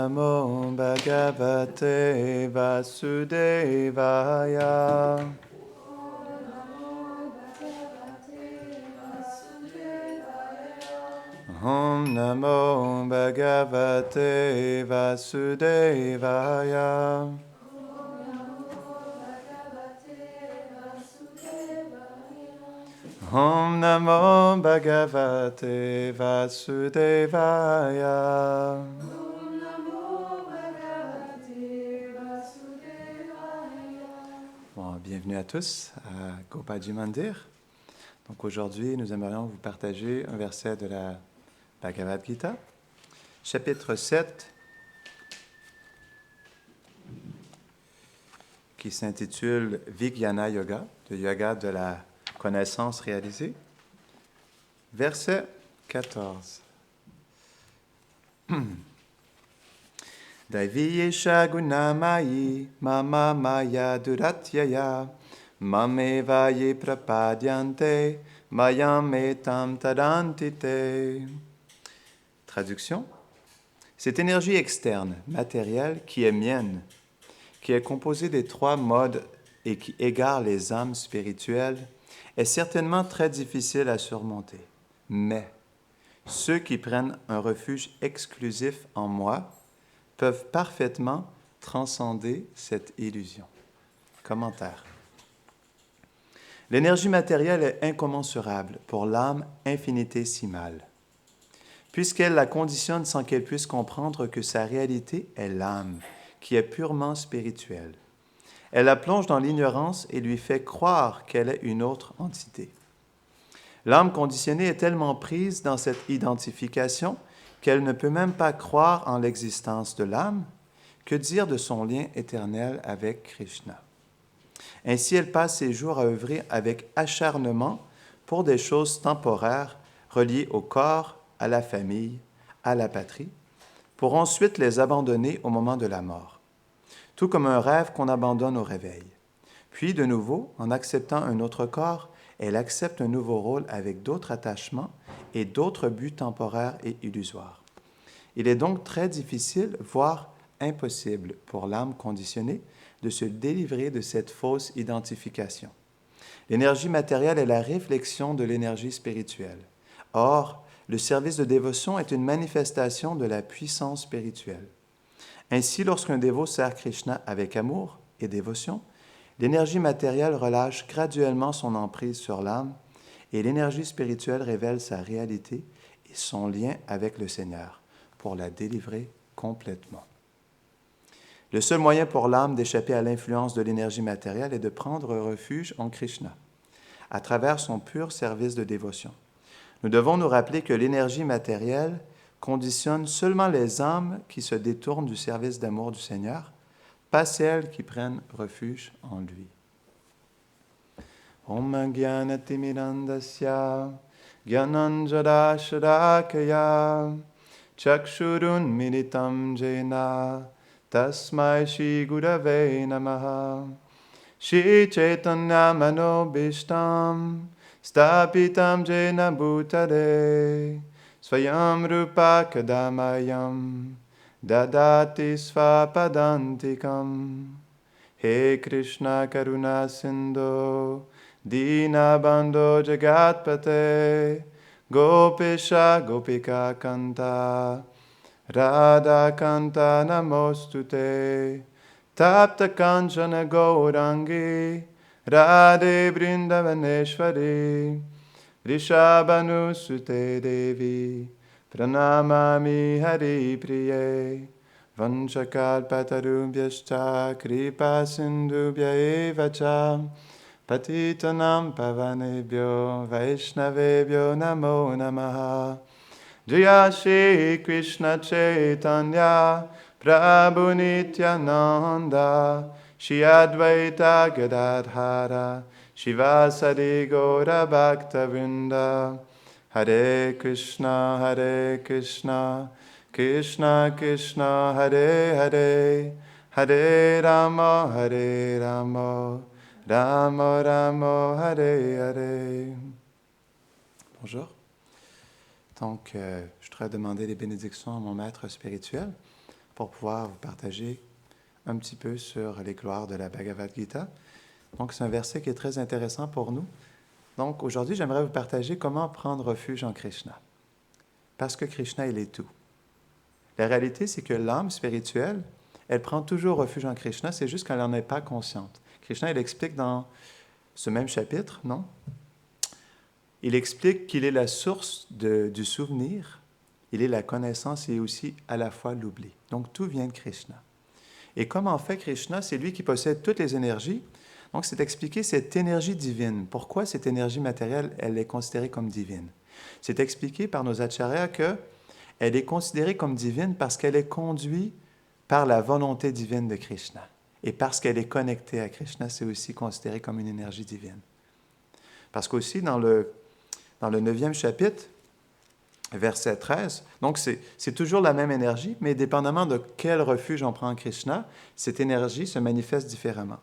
Namo Bhagavate Vasudevaya. Om Namo Bhagavate Vasudevaya. Om Namo Bhagavate Vasudevaya. Bon, bienvenue à tous à Gopaji Mandir. Donc aujourd'hui, nous aimerions vous partager un verset de la Bhagavad Gita, chapitre 7, qui s'intitule Vijnana Yoga, le yoga de la connaissance réalisée. Verset 14. Daiviyesha gunamayi mama maya duratyaya mameva ye prapadyante mayam etam tadantite. Traduction. Cette énergie externe, matérielle, qui est mienne, qui est composée des trois modes et qui égare les âmes spirituelles, est certainement très difficile à surmonter. Mais ceux qui prennent un refuge exclusif en moi peuvent parfaitement transcender cette illusion. Commentaire. L'énergie matérielle est incommensurable pour l'âme infinitésimale, puisqu'elle la conditionne sans qu'elle puisse comprendre que sa réalité est l'âme, qui est purement spirituelle. Elle la plonge dans l'ignorance et lui fait croire qu'elle est une autre entité. L'âme conditionnée est tellement prise dans cette identification qu'elle ne peut même pas croire en l'existence de l'âme. Que dire de son lien éternel avec Krishna? Ainsi, elle passe ses jours à œuvrer avec acharnement pour des choses temporaires reliées au corps, à la famille, à la patrie, pour ensuite les abandonner au moment de la mort, tout comme un rêve qu'on abandonne au réveil. Puis, de nouveau, en acceptant un autre corps, elle accepte un nouveau rôle avec d'autres attachements et d'autres buts temporaires et illusoires. Il est donc très difficile, voire impossible pour l'âme conditionnée de se délivrer de cette fausse identification. L'énergie matérielle est la réflexion de l'énergie spirituelle. Or, le service de dévotion est une manifestation de la puissance spirituelle. Ainsi, lorsqu'un dévot sert Krishna avec amour et dévotion, l'énergie matérielle relâche graduellement son emprise sur l'âme et l'énergie spirituelle révèle sa réalité et son lien avec le Seigneur pour la délivrer complètement. Le seul moyen pour l'âme d'échapper à l'influence de l'énergie matérielle est de prendre refuge en Krishna, à travers son pur service de dévotion. Nous devons nous rappeler que l'énergie matérielle conditionne seulement les âmes qui se détournent du service d'amour du Seigneur, pas celles qui prennent refuge en lui. Om Gyanatimirandasya Gyananjara Sharakaya Chakshurun Militam Jena Tasmai Shri Gurave Namaha Shri Chaitanya Manobishtam Stapitam Jena Bhutare Swayam Rupa Kadamayam Dadati Svapadantikam He Krishna Karuna Sindhu Dinabandho Jagatpate Gopisha Gopika Kanta Radha Kanta Namostute Tapta Kanchana Gaurangi Radhe Vrindavaneshwari Rishabhanusute Devi Pranamami Hari Priye Vanchakalpatarubhyascha Kripa Sindhubhya eva cha Patitanam Pavanebhyo Vaishnavebhyo Namo Namaha Jaya Shri Krishna Chaitanya Prabhu Nityananda Shri Advaita Gadadhara Shivasadi Gaura Bhakta Vrinda Hare Krishna Krishna Krishna Hare Hare Hare Rama Rama Rama Hare Hare. Bonjour. Donc, je voudrais demander les bénédictions à mon maître spirituel pour pouvoir vous partager un petit peu sur les gloires de la Bhagavad Gita. Donc, c'est un verset qui est très intéressant pour nous. Donc, aujourd'hui, j'aimerais vous partager comment prendre refuge en Krishna. Parce que Krishna, il est tout. La réalité, c'est que l'âme spirituelle, elle prend toujours refuge en Krishna, c'est juste qu'elle n'en est pas consciente. Krishna, il explique dans ce même chapitre, non? Il explique qu'il est la source du souvenir, il est la connaissance et aussi à la fois l'oubli. Donc, tout vient de Krishna. Et comme en fait Krishna, c'est lui qui possède toutes les énergies, donc c'est expliqué cette énergie divine. Pourquoi cette énergie matérielle, elle est considérée comme divine? C'est expliqué par nos acharyas qu'elle est considérée comme divine parce qu'elle est conduite par la volonté divine de Krishna. Et parce qu'elle est connectée à Krishna, c'est aussi considéré comme une énergie divine. Parce qu'aussi, dans le 9e chapitre, verset 13, donc c'est toujours la même énergie, mais dépendamment de quel refuge on prend en Krishna, cette énergie se manifeste différemment.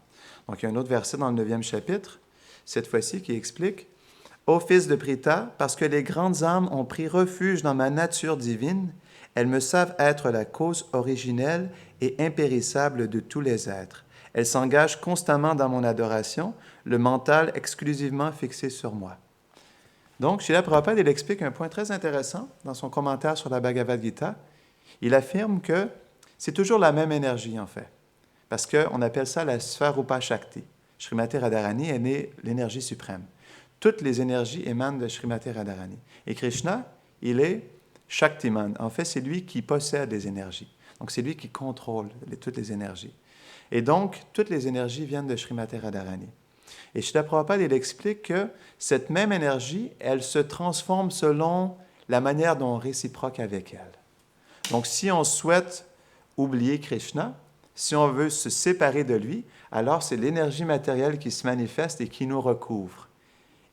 Donc, il y a un autre verset dans le 9e chapitre, cette fois-ci, qui explique « Ô fils de Pritha, parce que les grandes âmes ont pris refuge dans ma nature divine, elles me savent être la cause originelle et impérissable de tous les êtres. Elles s'engagent constamment dans mon adoration, le mental exclusivement fixé sur moi. » Donc, Srila Prabhupada, il explique un point très intéressant dans son commentaire sur la Bhagavad Gita. Il affirme que c'est toujours la même énergie, en fait, parce qu'on appelle ça la Svarupa Shakti. Srimati Radharani est née l'énergie suprême. Toutes les énergies émanent de Srimati Radharani. Et Krishna, il est Shaktiman. En fait, c'est lui qui possède les énergies. Donc, c'est lui qui contrôle toutes les énergies. Et donc, toutes les énergies viennent de Srimati Radharani. Et Srila Prabhupada, il explique que cette même énergie, elle se transforme selon la manière dont on réciproque avec elle. Donc, si on souhaite oublier Krishna, si on veut se séparer de lui, alors c'est l'énergie matérielle qui se manifeste et qui nous recouvre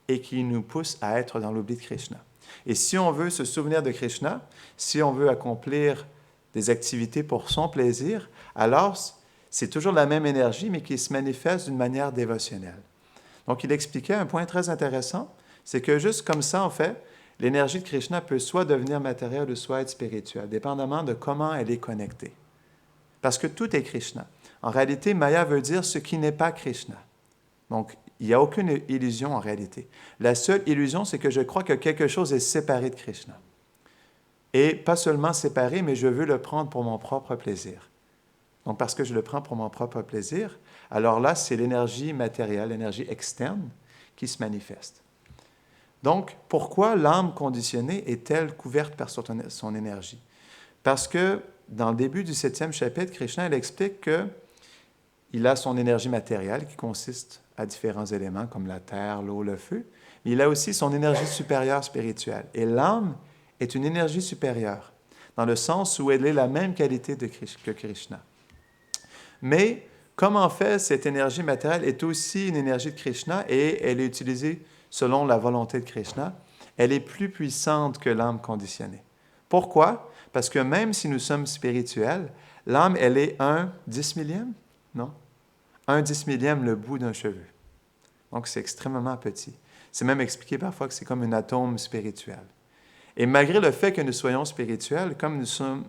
et qui nous pousse à être dans l'oubli de Krishna. Et si on veut se souvenir de Krishna, si on veut accomplir des activités pour son plaisir, alors c'est toujours la même énergie, mais qui se manifeste d'une manière dévotionnelle. Donc, il expliquait un point très intéressant, c'est que juste comme ça, en fait, l'énergie de Krishna peut soit devenir matérielle ou soit être spirituelle, dépendamment de comment elle est connectée. Parce que tout est Krishna. En réalité, Maya veut dire ce qui n'est pas Krishna. Donc, il n'y a aucune illusion en réalité. La seule illusion, c'est que je crois que quelque chose est séparé de Krishna. Et pas seulement séparé, mais je veux le prendre pour mon propre plaisir. Donc, parce que je le prends pour mon propre plaisir, alors là, c'est l'énergie matérielle, l'énergie externe qui se manifeste. Donc, pourquoi l'âme conditionnée est-elle couverte par son énergie? Parce que dans le début du 7e chapitre, Krishna il explique qu'il a son énergie matérielle qui consiste à différents éléments comme la terre, l'eau, le feu. Mais il a aussi son énergie supérieure spirituelle. Et l'âme est une énergie supérieure, dans le sens où elle est la même qualité que Krishna. Mais, comme en fait, cette énergie matérielle est aussi une énergie de Krishna et elle est utilisée selon la volonté de Krishna, elle est plus puissante que l'âme conditionnée. Pourquoi? Parce que même si nous sommes spirituels, l'âme, elle est un 10 millième? Non? Un 10 millième le bout d'un cheveu. Donc, c'est extrêmement petit. C'est même expliqué parfois que c'est comme un atome spirituel. Et malgré le fait que nous soyons spirituels, comme nous sommes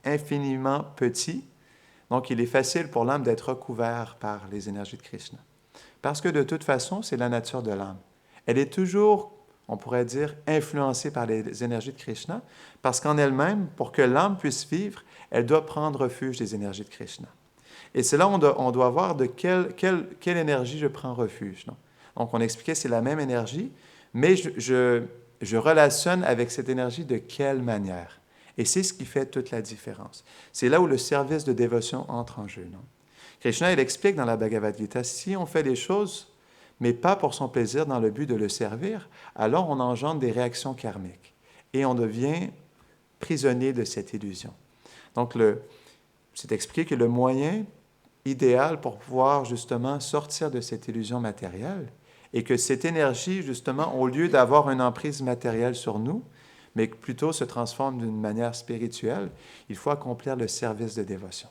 infiniment petits, donc il est facile pour l'âme d'être recouvert par les énergies de Krishna. Parce que de toute façon, c'est la nature de l'âme. Elle est toujours, on pourrait dire, influencée par les énergies de Krishna, parce qu'en elle-même, pour que l'âme puisse vivre, elle doit prendre refuge des énergies de Krishna. Et c'est là on doit voir de quelle énergie je prends refuge. Non? Donc, on expliquait c'est la même énergie, mais je relationne avec cette énergie de quelle manière. Et c'est ce qui fait toute la différence. C'est là où le service de dévotion entre en jeu. Non? Krishna, il explique dans la Bhagavad Gita, si on fait des choses, mais pas pour son plaisir, dans le but de le servir, alors on engendre des réactions karmiques. Et on devient prisonnier de cette illusion. Donc, c'est expliqué que le moyen idéal pour pouvoir justement sortir de cette illusion matérielle et que cette énergie, justement, au lieu d'avoir une emprise matérielle sur nous, mais plutôt se transforme d'une manière spirituelle, il faut accomplir le service de dévotion.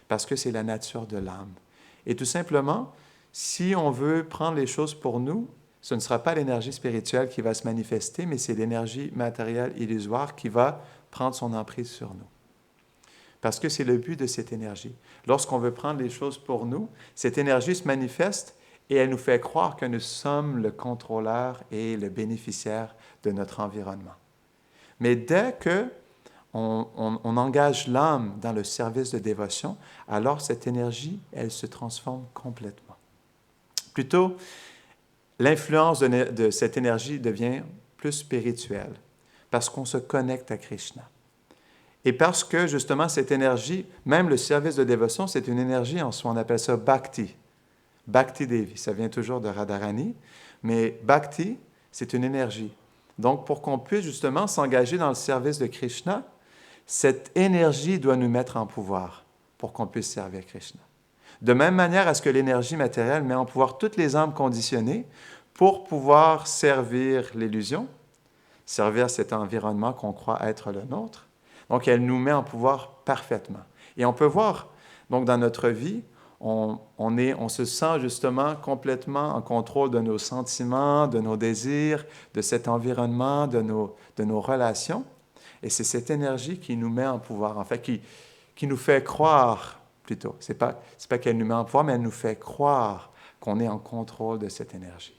Parce que c'est la nature de l'âme. Et tout simplement, si on veut prendre les choses pour nous, ce ne sera pas l'énergie spirituelle qui va se manifester, mais c'est l'énergie matérielle illusoire qui va prendre son emprise sur nous. parce que c'est le but de cette énergie. Lorsqu'on veut prendre les choses pour nous, cette énergie se manifeste et elle nous fait croire que nous sommes le contrôleur et le bénéficiaire de notre environnement. Mais dès que on engage l'âme dans le service de dévotion, alors cette énergie, elle se transforme complètement. Plutôt, l'influence de cette énergie devient plus spirituelle, parce qu'on se connecte à Krishna. Et parce que, justement, cette énergie, même le service de dévotion, c'est une énergie en soi, on appelle ça Bhakti. Bhakti Devi, ça vient toujours de Radharani, mais Bhakti, c'est une énergie. Donc, pour qu'on puisse justement s'engager dans le service de Krishna, cette énergie doit nous mettre en pouvoir pour qu'on puisse servir Krishna. De même manière à ce que l'énergie matérielle met en pouvoir toutes les âmes conditionnées pour pouvoir servir l'illusion, servir cet environnement qu'on croit être le nôtre. Donc, elle nous met en pouvoir parfaitement. Et on peut voir, donc, dans notre vie, on se sent justement complètement en contrôle de nos sentiments, de nos désirs, de cet environnement, de nos relations. Et c'est cette énergie qui nous met en pouvoir, en fait, qui nous fait croire, plutôt. C'est pas qu'elle nous met en pouvoir, mais elle nous fait croire qu'on est en contrôle de cette énergie.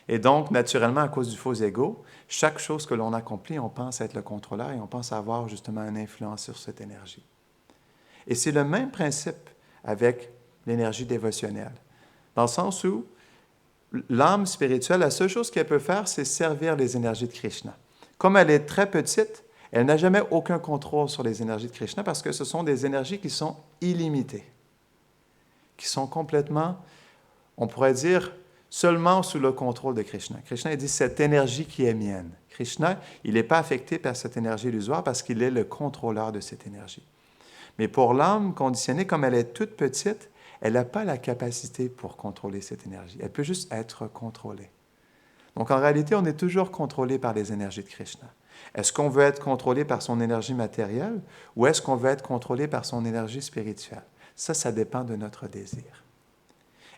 Et donc, naturellement, à cause du faux ego, chaque chose que l'on accomplit, on pense être le contrôleur et on pense avoir justement une influence sur cette énergie. Et c'est le même principe avec l'énergie dévotionnelle, dans le sens où l'âme spirituelle, la seule chose qu'elle peut faire, c'est servir les énergies de Krishna. Comme elle est très petite, elle n'a jamais aucun contrôle sur les énergies de Krishna parce que ce sont des énergies qui sont illimitées, qui sont complètement, on pourrait dire, seulement sous le contrôle de Krishna. Krishna, il dit, cette énergie qui est mienne. Krishna, il n'est pas affecté par cette énergie illusoire parce qu'il est le contrôleur de cette énergie. Mais pour l'âme conditionnée, comme elle est toute petite, elle n'a pas la capacité pour contrôler cette énergie. Elle peut juste être contrôlée. Donc, en réalité, on est toujours contrôlé par les énergies de Krishna. Est-ce qu'on veut être contrôlé par son énergie matérielle ou est-ce qu'on veut être contrôlé par son énergie spirituelle? Ça dépend de notre désir.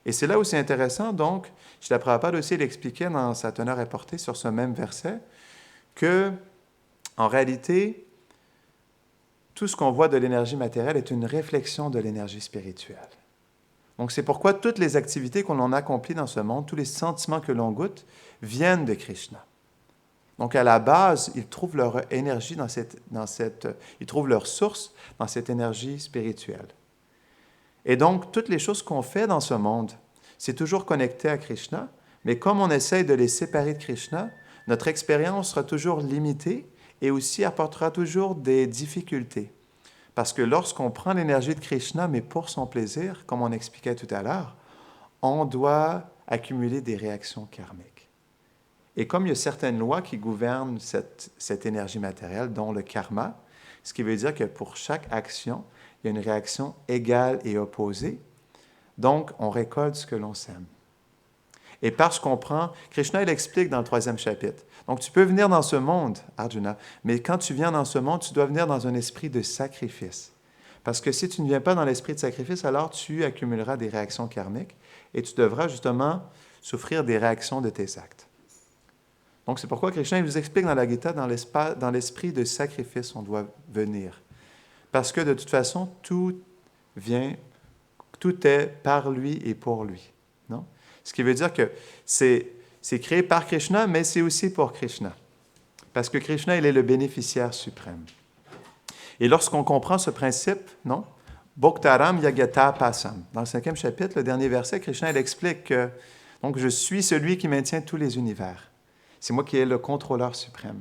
Et c'est là où c'est intéressant, donc, Srila Prabhupada aussi l'expliquait dans sa teneur apportée sur ce même verset, que, en réalité, tout ce qu'on voit de l'énergie matérielle est une réflexion de l'énergie spirituelle. Donc, c'est pourquoi toutes les activités qu'on accomplit dans ce monde, tous les sentiments que l'on goûte, viennent de Krishna. Donc, à la base, ils trouvent leur énergie ils trouvent leur source dans cette énergie spirituelle. Et donc, toutes les choses qu'on fait dans ce monde, c'est toujours connecté à Krishna, mais comme on essaye de les séparer de Krishna, notre expérience sera toujours limitée et aussi apportera toujours des difficultés. Parce que lorsqu'on prend l'énergie de Krishna, mais pour son plaisir, comme on expliquait tout à l'heure, on doit accumuler des réactions karmiques. Et comme il y a certaines lois qui gouvernent cette énergie matérielle, dont le karma, ce qui veut dire que pour chaque action, il y a une réaction égale et opposée. Donc, on récolte ce que l'on sème. Et parce qu'on prend, Krishna, il explique dans le 3e chapitre. Donc, tu peux venir dans ce monde, Arjuna, mais quand tu viens dans ce monde, tu dois venir dans un esprit de sacrifice. Parce que si tu ne viens pas dans l'esprit de sacrifice, alors tu accumuleras des réactions karmiques et tu devras justement souffrir des réactions de tes actes. Donc, c'est pourquoi Krishna il nous explique dans la Gita, dans l'esprit de sacrifice, on doit venir. Parce que de toute façon, tout est par lui et pour lui. Non? Ce qui veut dire que c'est créé par Krishna, mais c'est aussi pour Krishna. Parce que Krishna, il est le bénéficiaire suprême. Et lorsqu'on comprend ce principe, non? Bhoktaram yagata pasam. Dans le 5e chapitre, le dernier verset, Krishna, il explique que donc, je suis celui qui maintient tous les univers. C'est moi qui est le contrôleur suprême.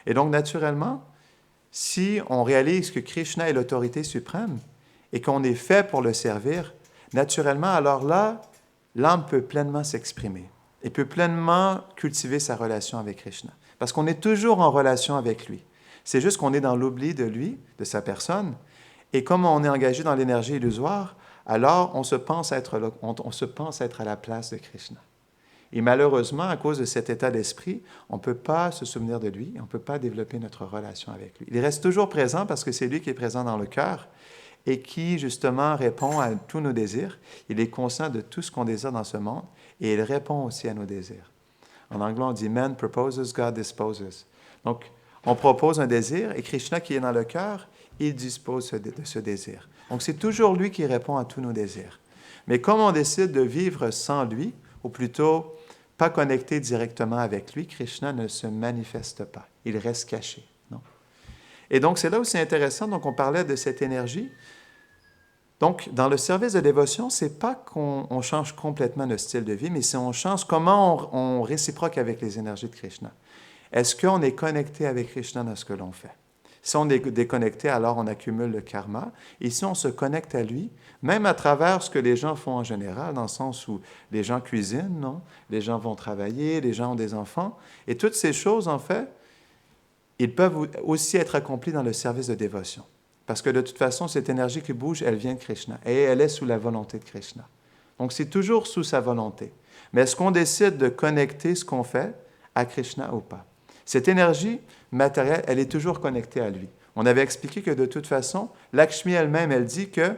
Et donc, naturellement, si on réalise que Krishna est l'autorité suprême et qu'on est fait pour le servir, naturellement, alors là, l'âme peut pleinement s'exprimer et peut pleinement cultiver sa relation avec Krishna. Parce qu'on est toujours en relation avec lui. C'est juste qu'on est dans l'oubli de lui, de sa personne, et comme on est engagé dans l'énergie illusoire, alors on se pense être à la place de Krishna. Et malheureusement, à cause de cet état d'esprit, on ne peut pas se souvenir de lui, on ne peut pas développer notre relation avec lui. Il reste toujours présent parce que c'est lui qui est présent dans le cœur et qui, justement, répond à tous nos désirs. Il est conscient de tout ce qu'on désire dans ce monde et il répond aussi à nos désirs. En anglais, on dit « Man proposes, God disposes ». Donc, on propose un désir et Krishna qui est dans le cœur, il dispose de ce désir. Donc, c'est toujours lui qui répond à tous nos désirs. Mais comme on décide de vivre sans lui, ou plutôt pas connecté directement avec lui, Krishna ne se manifeste pas. Il reste caché. Non? Et donc, c'est là où c'est intéressant. Donc, on parlait de cette énergie. Donc, dans le service de dévotion, ce n'est pas qu'on change complètement notre style de vie, mais c'est on change comment on réciproque avec les énergies de Krishna. Est-ce qu'on est connecté avec Krishna dans ce que l'on fait? Si on est déconnecté, alors on accumule le karma. Et si on se connecte à lui, même à travers ce que les gens font en général, dans le sens où les gens cuisinent, non? Les gens vont travailler, les gens ont des enfants. Et toutes ces choses, en fait, ils peuvent aussi être accomplis dans le service de dévotion. Parce que de toute façon, cette énergie qui bouge, elle vient de Krishna. Et elle est sous la volonté de Krishna. Donc, c'est toujours sous sa volonté. Mais est-ce qu'on décide de connecter ce qu'on fait à Krishna ou pas? Cette énergie matérielle, elle est toujours connectée à lui. On avait expliqué que de toute façon, Lakshmi elle-même, elle dit que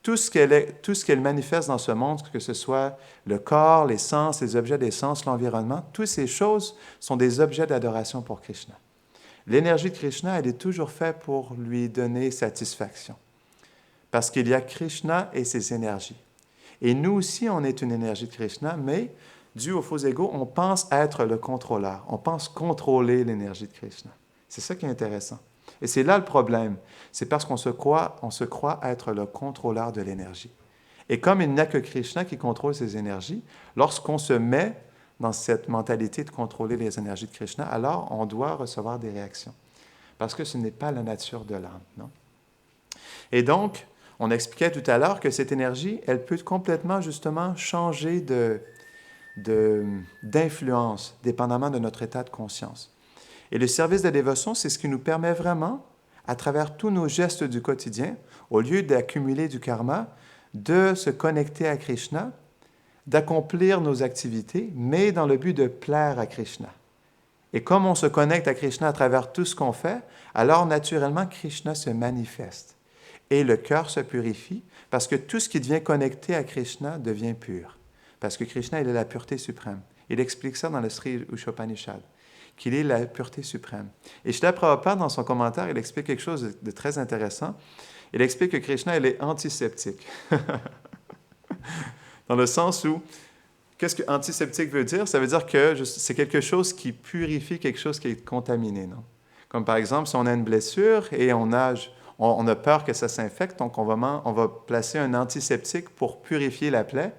tout ce qu'elle manifeste dans ce monde, que ce soit le corps, les sens, les objets des sens, l'environnement, toutes ces choses sont des objets d'adoration pour Krishna. L'énergie de Krishna, elle est toujours faite pour lui donner satisfaction. Parce qu'il y a Krishna et ses énergies. Et nous aussi, on est une énergie de Krishna, mais dû au faux ego, on pense être le contrôleur. On pense contrôler l'énergie de Krishna. C'est ça qui est intéressant. Et c'est là le problème. C'est parce qu'on se croit être le contrôleur de l'énergie. Et comme il n'y a que Krishna qui contrôle ces énergies, lorsqu'on se met dans cette mentalité de contrôler les énergies de Krishna, alors on doit recevoir des réactions. Parce que ce n'est pas la nature de l'âme, non? Et donc, on expliquait tout à l'heure que cette énergie, elle peut complètement, justement, changer d'influence, dépendamment de notre état de conscience. Et le service de dévotion, c'est ce qui nous permet vraiment, à travers tous nos gestes du quotidien, au lieu d'accumuler du karma, de se connecter à Krishna, d'accomplir nos activités, mais dans le but de plaire à Krishna. Et comme on se connecte à Krishna à travers tout ce qu'on fait, alors naturellement, Krishna se manifeste. Et le cœur se purifie, parce que tout ce qui devient connecté à Krishna devient pur. Parce que Krishna, il est la pureté suprême. Il explique ça dans le Sri Upanishad, qu'il est la pureté suprême. Et Srila Prabhupada, dans son commentaire, il explique quelque chose de très intéressant. Il explique que Krishna, il est antiseptique. Dans le sens où, qu'est-ce que antiseptique veut dire? Ça veut dire que c'est quelque chose qui purifie quelque chose qui est contaminé, non? Comme par exemple, si on a une blessure et on a peur que ça s'infecte, donc on va placer un antiseptique pour purifier la plaie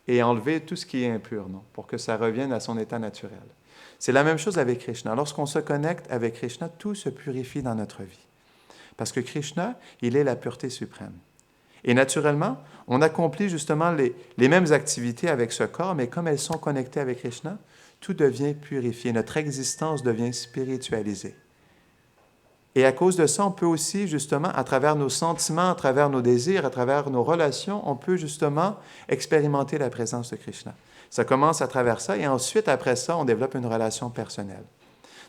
et enlever tout ce qui est impur, non? Pour que ça revienne à son état naturel. C'est la même chose avec Krishna. Lorsqu'on se connecte avec Krishna, tout se purifie dans notre vie. Parce que Krishna, il est la pureté suprême. Et naturellement, on accomplit justement les mêmes activités avec ce corps, mais comme elles sont connectées avec Krishna, tout devient purifié. Notre existence devient spiritualisée. Et à cause de ça, on peut aussi, justement, à travers nos sentiments, à travers nos désirs, à travers nos relations, on peut justement expérimenter la présence de Krishna. Ça commence à travers ça, et ensuite, après ça, on développe une relation personnelle.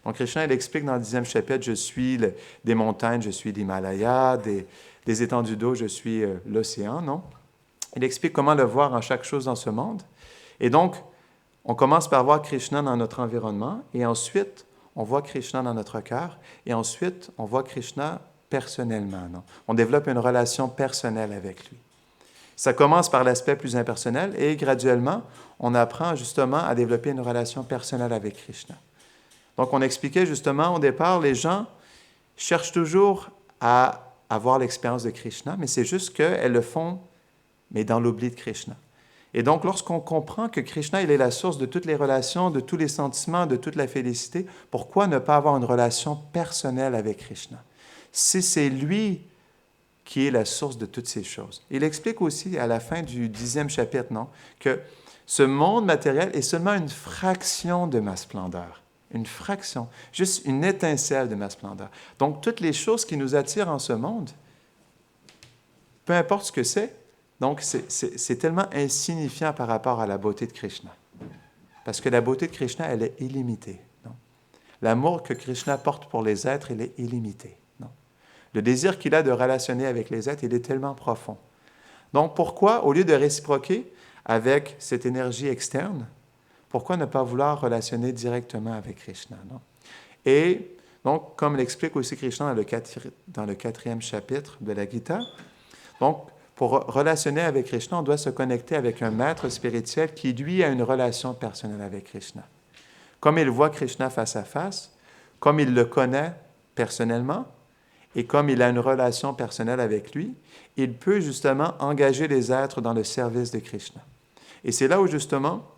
Donc, Krishna, il explique dans le 10e chapitre, je suis des montagnes, je suis l'Himalaya, des étendues d'eau, je suis l'océan, non? Il explique comment le voir en chaque chose dans ce monde. Et donc, on commence par voir Krishna dans notre environnement, et ensuite, on voit Krishna dans notre cœur, et ensuite, on voit Krishna personnellement, non? On développe une relation personnelle avec lui. Ça commence par l'aspect plus impersonnel, et graduellement, on apprend justement à développer une relation personnelle avec Krishna. Donc, on expliquait justement, au départ, les gens cherchent toujours à avoir l'expérience de Krishna, mais c'est juste qu'elles le font, mais dans l'oubli de Krishna. Et donc, lorsqu'on comprend que Krishna, il est la source de toutes les relations, de tous les sentiments, de toute la félicité, pourquoi ne pas avoir une relation personnelle avec Krishna? Si c'est lui qui est la source de toutes ces choses. Il explique aussi à la fin du 10e chapitre, non, que ce monde matériel est seulement une fraction de ma splendeur. Une fraction, juste une étincelle de ma splendeur. Donc, toutes les choses qui nous attirent en ce monde, peu importe ce que c'est, donc c'est tellement insignifiant par rapport à la beauté de Krishna. Parce que la beauté de Krishna, elle est illimitée. Non? L'amour que Krishna porte pour les êtres, il est illimité. Non? Le désir qu'il a de relationner avec les êtres, il est tellement profond. Donc, pourquoi, au lieu de réciproquer avec cette énergie externe, pourquoi ne pas vouloir relationner directement avec Krishna, non? Et Donc, comme l'explique aussi Krishna dans le 4e chapitre de la Gita, donc, pour relationner avec Krishna, on doit se connecter avec un maître spirituel qui, lui, a une relation personnelle avec Krishna. Comme il voit Krishna face à face, comme il le connaît personnellement, et comme il a une relation personnelle avec lui, il peut justement engager les êtres dans le service de Krishna. Et c'est là où justement,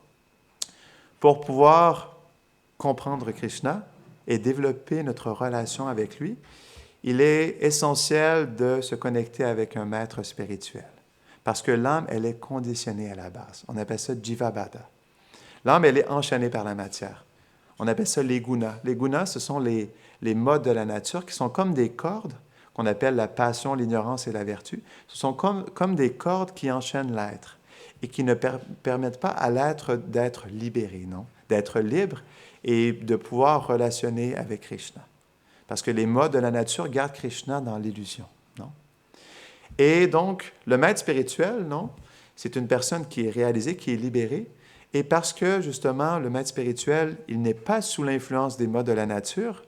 pour pouvoir comprendre Krishna et développer notre relation avec lui, il est essentiel de se connecter avec un maître spirituel. Parce que l'âme, elle est conditionnée à la base. On appelle ça Jivabhada. L'âme, elle est enchaînée par la matière. On appelle ça les gunas. Les gunas, ce sont les modes de la nature qui sont comme des cordes qu'on appelle la passion, l'ignorance et la vertu. Ce sont comme des cordes qui enchaînent l'être et qui ne permettent pas à l'être d'être libéré, non? D'être libre et de pouvoir relationner avec Krishna. Parce que les modes de la nature gardent Krishna dans l'illusion, non? Et donc, le maître spirituel, non? C'est une personne qui est réalisée, qui est libérée. Et parce que, justement, le maître spirituel, il n'est pas sous l'influence des modes de la nature,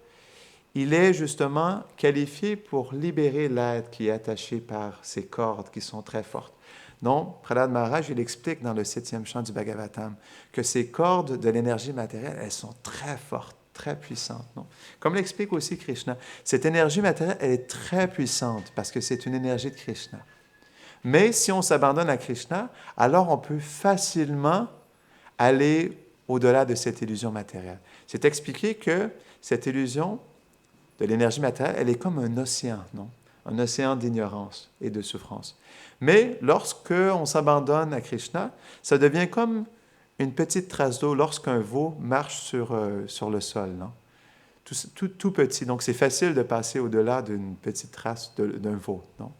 il est justement qualifié pour libérer l'être qui est attaché par ces cordes qui sont très fortes. Donc, Prahlad Maharaj, il explique dans le 7e chant du Bhagavatam que ces cordes de l'énergie matérielle, elles sont très fortes, très puissantes. Non? Comme l'explique aussi Krishna, cette énergie matérielle, elle est très puissante parce que c'est une énergie de Krishna. Mais si on s'abandonne à Krishna, alors on peut facilement aller au-delà de cette illusion matérielle. C'est expliqué que cette illusion de l'énergie matérielle, elle est comme un océan, non? Un océan d'ignorance et de souffrance. Mais lorsque on s'abandonne à Krishna, ça devient comme une petite trace d'eau lorsqu'un veau marche sur le sol, non? Tout petit. Donc, c'est facile de passer au-delà d'une petite trace d'un veau, non?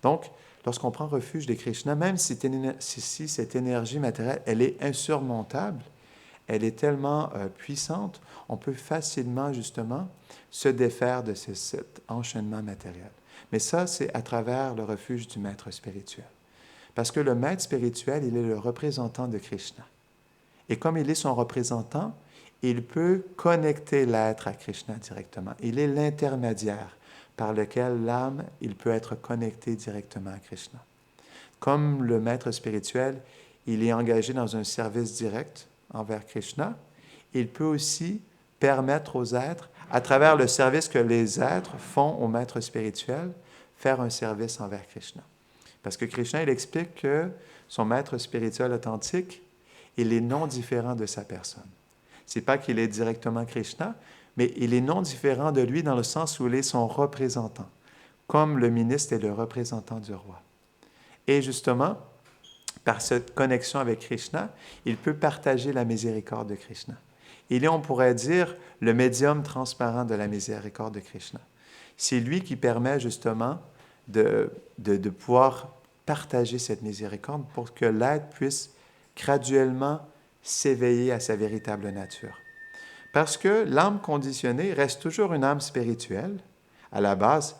Donc, lorsqu'on prend refuge de Krishna, même si cette énergie matérielle, elle est insurmontable, elle est tellement puissante, on peut facilement, justement, se défaire de cet enchaînement matériel. Mais ça, c'est à travers le refuge du maître spirituel. Parce que le maître spirituel, il est le représentant de Krishna. Et comme il est son représentant, il peut connecter l'être à Krishna directement. Il est l'intermédiaire par lequel l'âme, il peut être connecté directement à Krishna. Comme le maître spirituel, il est engagé dans un service direct envers Krishna, il peut aussi permettre aux êtres, à travers le service que les êtres font au maître spirituel, faire un service envers Krishna. Parce que Krishna, il explique que son maître spirituel authentique, il est non différent de sa personne. Ce n'est pas qu'il est directement Krishna, mais il est non différent de lui dans le sens où il est son représentant, comme le ministre est le représentant du roi. Et justement, par cette connexion avec Krishna, il peut partager la miséricorde de Krishna. Il est, on pourrait dire, le médium transparent de la miséricorde de Krishna. C'est lui qui permet justement de pouvoir partager cette miséricorde pour que l'être puisse graduellement s'éveiller à sa véritable nature. Parce que l'âme conditionnée reste toujours une âme spirituelle, à la base.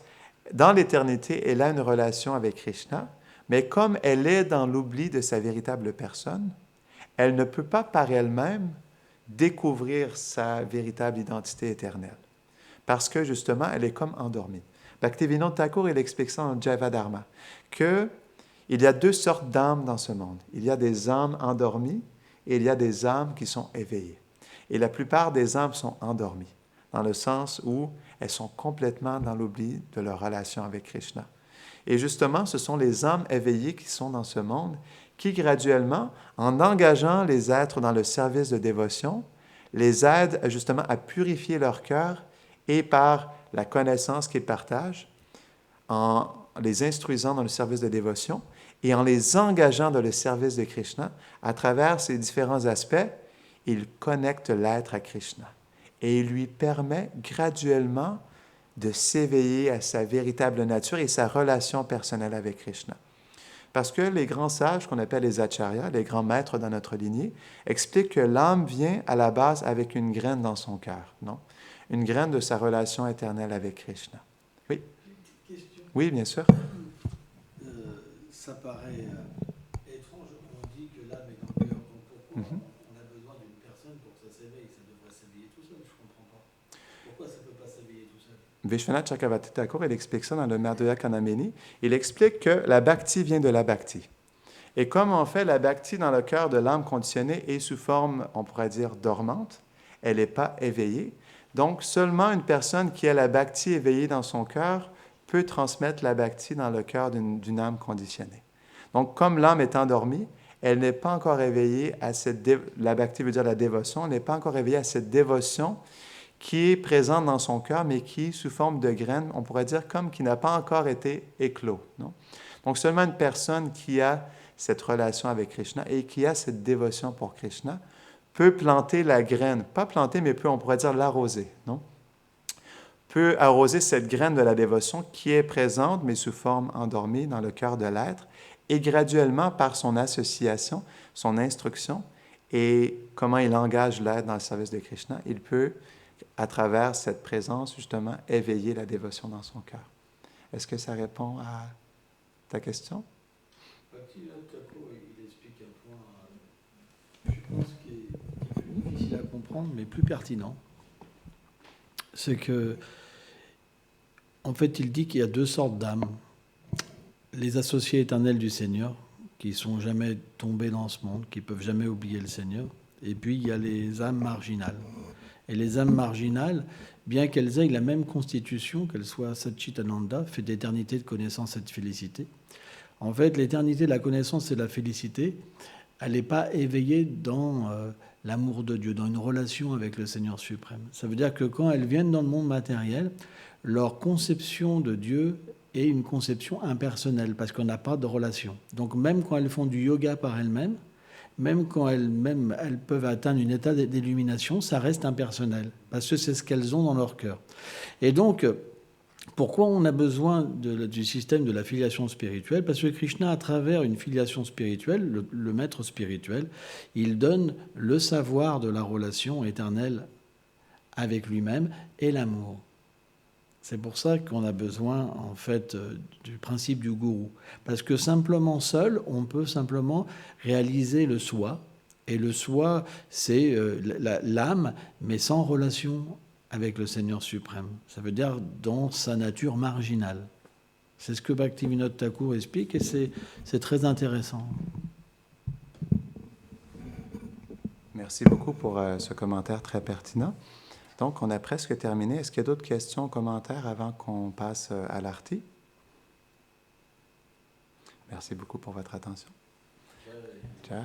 Dans l'éternité, elle a une relation avec Krishna, mais comme elle est dans l'oubli de sa véritable personne, elle ne peut pas par elle-même découvrir sa véritable identité éternelle. Parce que justement, elle est comme endormie. Bhaktivinoda Thakur, il explique ça en Jivadharma, qu'il y a deux sortes d'âmes dans ce monde. Il y a des âmes endormies et il y a des âmes qui sont éveillées. Et la plupart des âmes sont endormies, dans le sens où elles sont complètement dans l'oubli de leur relation avec Krishna. Et justement, ce sont les âmes éveillées qui sont dans ce monde qui, graduellement, en engageant les êtres dans le service de dévotion, les aident justement à purifier leur cœur et par la connaissance qu'ils partagent, en les instruisant dans le service de dévotion et en les engageant dans le service de Krishna, à travers ces différents aspects, il connecte l'être à Krishna et il lui permet graduellement de s'éveiller à sa véritable nature et sa relation personnelle avec Krishna. Parce que les grands sages, qu'on appelle les acharyas, les grands maîtres dans notre lignée, expliquent que l'âme vient à la base avec une graine dans son cœur, non? Une graine de sa relation éternelle avec Krishna. Oui? Question. Oui, bien sûr. Ça paraît étrange, on dit que l'âme est dans le cœur. Donc pourquoi on a besoin d'une personne pour que ça s'éveille? Ça devrait s'éveiller tout seul, je ne comprends pas. Pourquoi ça ne peut pas s'éveiller tout seul? Vishwanath Chakravarti Thakur, il explique ça dans le Madhurya Kanamini. Il explique que la bhakti vient de la bhakti. Et comme en fait la bhakti dans le cœur de l'âme conditionnée est sous forme, on pourrait dire, dormante, elle n'est pas éveillée. Donc, seulement une personne qui a la bhakti éveillée dans son cœur peut transmettre la bhakti dans le cœur d'une âme conditionnée. Donc, comme l'âme est endormie, elle n'est pas encore éveillée à cette... La bhakti veut dire la dévotion, elle n'est pas encore éveillée à cette dévotion qui est présente dans son cœur, mais qui, sous forme de graine, on pourrait dire comme qui n'a pas encore été éclos. Non? Donc, seulement une personne qui a cette relation avec Krishna et qui a cette dévotion pour Krishna peut planter la graine, pas planter, mais peut, on pourrait dire, l'arroser, non? Peut arroser cette graine de la dévotion qui est présente, mais sous forme endormie dans le cœur de l'être, et graduellement, par son association, son instruction, et comment il engage l'être dans le service de Krishna, il peut, à travers cette présence, justement, éveiller la dévotion dans son cœur. Est-ce que ça répond à ta question? Bhaktivinoda Thakur, il explique un point, je pense, qui est plus difficile à comprendre, mais plus pertinent. C'est que, en fait, il dit qu'il y a deux sortes d'âmes. Les associés éternels du Seigneur, qui ne sont jamais tombés dans ce monde, qui ne peuvent jamais oublier le Seigneur. Et puis, il y a les âmes marginales. Et les âmes marginales, bien qu'elles aient la même constitution, qu'elles soient Satchitananda, fait d'éternité, de connaissance et de félicité, en fait, l'éternité de la connaissance et de la félicité, elle n'est pas éveillée dans l'amour de Dieu, dans une relation avec le Seigneur suprême. Ça veut dire que quand elles viennent dans le monde matériel, leur conception de Dieu est une conception impersonnelle, parce qu'on n'a pas de relation. Donc même quand elles font du yoga par elles-mêmes, même quand elles peuvent atteindre un état d'illumination, ça reste impersonnel, parce que c'est ce qu'elles ont dans leur cœur. Et donc, pourquoi on a besoin du système de la filiation spirituelle? Parce que Krishna, à travers une filiation spirituelle, le maître spirituel, il donne le savoir de la relation éternelle avec lui-même et l'amour. C'est pour ça qu'on a besoin, en fait, du principe du gourou. Parce que simplement seul, on peut simplement réaliser le soi. Et le soi, c'est l'âme, mais sans relation avec le Seigneur suprême. Ça veut dire dans sa nature marginale. C'est ce que Bhaktivinoda Thakur explique et c'est très intéressant. Merci beaucoup pour ce commentaire très pertinent. Donc, on a presque terminé. Est-ce qu'il y a d'autres questions, commentaires avant qu'on passe à l'arti? Merci beaucoup pour votre attention. Jai.